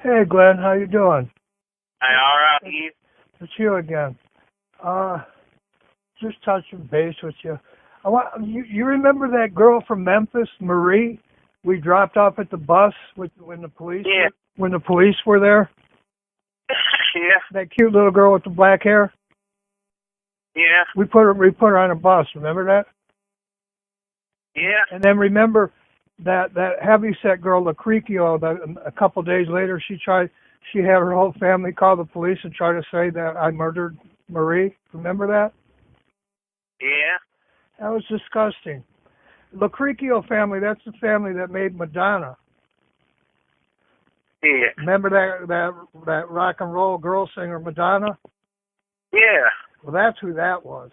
Hey, Glen, how you doing? Hey, all right, Heath. It's you again. Just touching base with you. You remember that girl from Memphis, Marie? We dropped off at the bus when the police were there. Yeah. That cute little girl with the black hair. Yeah. We put her on a bus. Remember that? Yeah. And then remember that heavyset girl, Lucrecio. A couple days later, she had her whole family call the police and try to say that I murdered Marie. Remember that? Yeah. That was disgusting. Lucrecio family, that's the family that made Madonna. Yeah. Remember that rock and roll girl singer Madonna? Yeah. Well, that's who that was.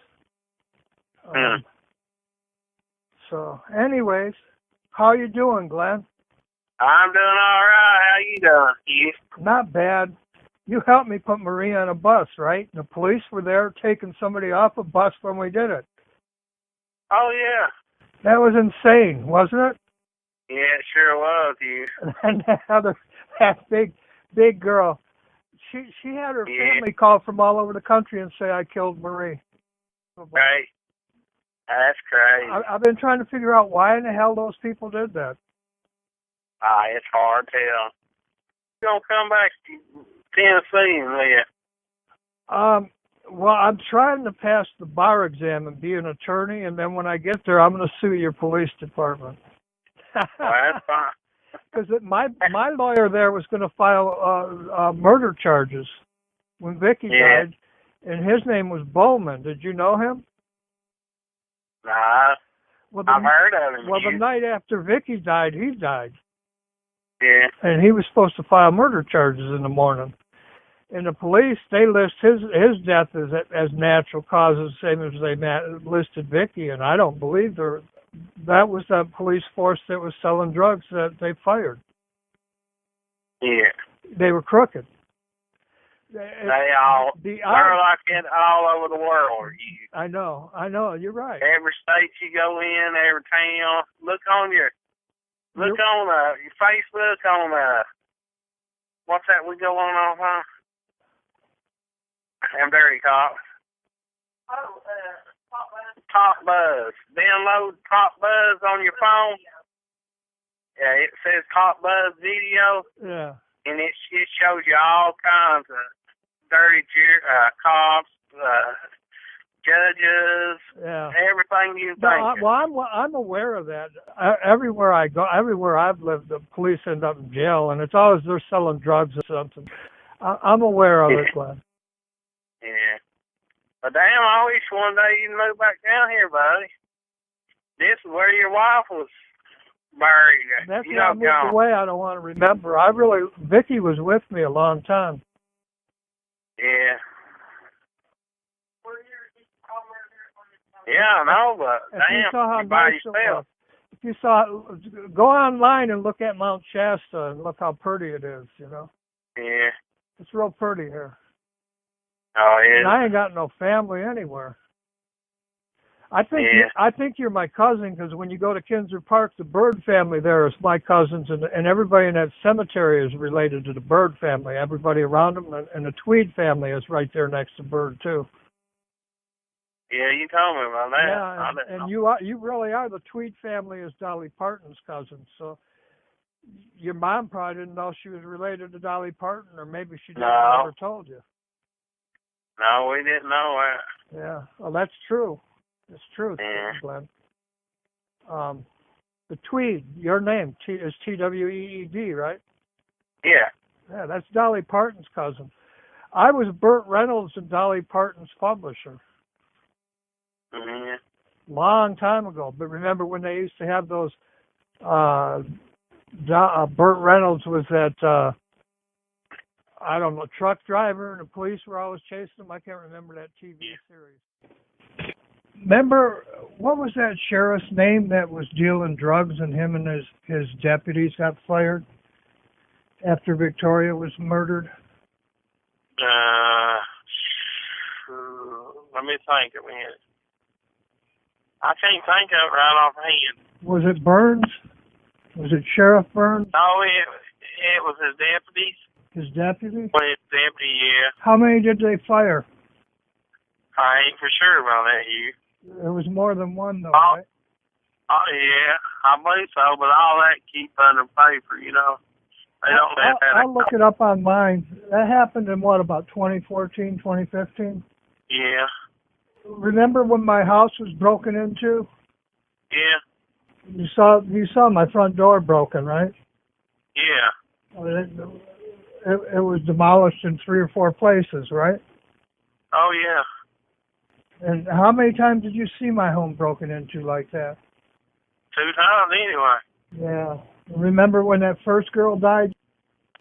So, anyways, how you doing, Glenn? I'm doing all right. How you doing, Heath? Not bad. You helped me put Marie on a bus, right? The police were there taking somebody off a bus when we did it. Oh, yeah. That was insane, wasn't it? Yeah, it sure was, Heath. And that big girl, she had her family call from all over the country and say I killed Marie. Right. That's crazy. I've been trying to figure out why in the hell those people did that. It's hard to tell. You're going to come back to Tennessee and live. Well, I'm trying to pass the bar exam and be an attorney, and then when I get there, I'm going to sue your police department. Well, that's fine. Because my lawyer there was going to file murder charges when Vicky died, and his name was Bowman. Did you know him? Nah, well, I've heard of him. Well, the night after Vicky died, he died. Yeah. And he was supposed to file murder charges in the morning. And the police, they list his death as natural causes, same as they listed Vicky, and I don't believe that was that police force that was selling drugs that they fired. Yeah. They were crooked. They're like it all over the world. I know, you're right. Every state you go in, every town, look on your Facebook on what's that we go on huh? I'm dirty cops. Top Buzz. Download Top Buzz on your phone. Yeah, it says Top Buzz video. Yeah. And it shows you all kinds of dirty cops, judges, everything you think. Well, I'm aware of that. Everywhere I go, everywhere I've lived, the police end up in jail, and it's always they're selling drugs or something. I'm aware of it, Glenn. Yeah. But damn, I wish one day you'd move back down here, buddy. This is where your wife was buried. That's why I moved away. I don't want to remember. Vicky was with me a long time. Yeah. Yeah, I know, but damn, you saw how by nice yourself. If you saw, go online and look at Mount Shasta and look how pretty it is, you know. Yeah. It's real pretty here. Oh, yeah. And I ain't got no family anywhere. I think you're my cousin because when you go to Kinzer Park, the Bird family there is my cousins, and everybody in that cemetery is related to the Bird family. Everybody around them, and the Tweed family is right there next to Bird too. Yeah, you told me about that. Yeah, and you really are. The Tweed family is Dolly Parton's cousin, so your mom probably didn't know she was related to Dolly Parton, or maybe she never told you. No, we didn't know that. Yeah, well, that's true. It's true, yeah. Glenn. The Tweed, your name is Tweed, right? Yeah. Yeah, that's Dolly Parton's cousin. I was Burt Reynolds and Dolly Parton's publisher. Mm-hmm. Long time ago. But remember when they used to have those, Burt Reynolds was that, truck driver, and the police were always chasing him. I can't remember that TV series. Remember, what was that sheriff's name that was dealing drugs and him and his deputies got fired after Victoria was murdered? Let me think a minute. I can't think of it right offhand. Was it Burns? Was it Sheriff Burns? No, it was his deputies. His deputy? Well, his deputy, yeah. How many did they fire? I ain't for sure about that, Hugh. There was more than one, though, right? Oh, yeah, I believe so, but all that keep under paper, you know. They don't let that. I'll look it up online. That happened in what, about 2014, 2015? Yeah. Remember when my house was broken into? Yeah. You saw my front door broken, right? Yeah. It was demolished in 3 or 4 places, right? Oh, yeah. And how many times did you see my home broken into like that? 2 times anyway. Yeah. Remember when that first girl died?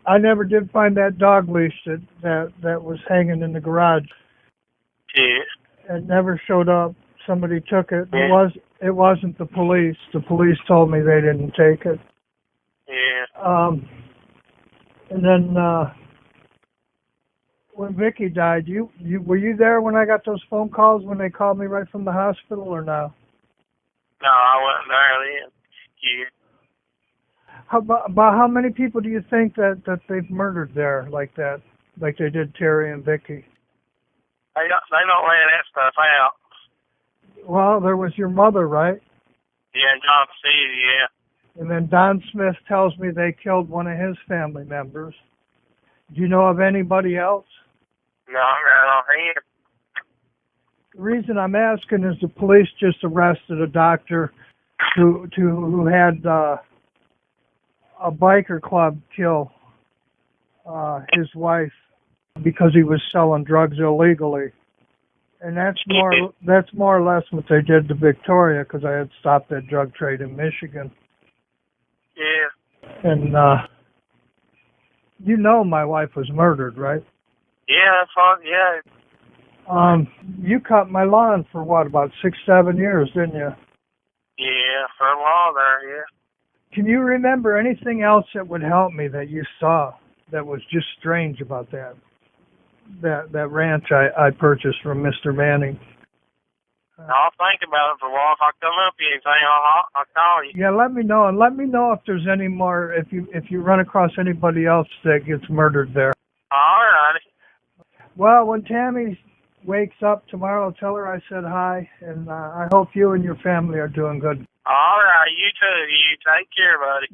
I never did find that dog leash that was hanging in the garage. Yeah. It never showed up. Somebody took it. Yeah. It wasn't the police. The police told me they didn't take it. Yeah. And then when Vicky died, were you there when I got those phone calls when they called me right from the hospital, or no? No, I wasn't there then. Yeah. About how many people do you think that they've murdered there like that, like they did Terri and Vicky? They don't let that stuff out. Well, there was your mother, right? Yeah, John City, yeah. And then Don Smith tells me they killed one of his family members. Do you know of anybody else? No, I'm right on hand. The reason I'm asking is the police just arrested a doctor who had a biker club kill his wife because he was selling drugs illegally. And that's more or less what they did to Victoria, because I had stopped that drug trade in Michigan. Yeah. And you know my wife was murdered, right? Yeah, that's all, yeah. You cut my lawn for what, about 6-7 years, didn't you? Yeah, for a while there, yeah. Can you remember anything else that would help me that you saw that was just strange about that ranch I purchased from Mr. Manning? I'll think about it for a while. If I come up with anything, I'll call you. Yeah, let me know, and let me know if there's any more, if you run across anybody else that gets murdered there. All righty. Well, when Tammy wakes up tomorrow, tell her I said hi, and I hope you and your family are doing good. All right, you too. You take care, buddy.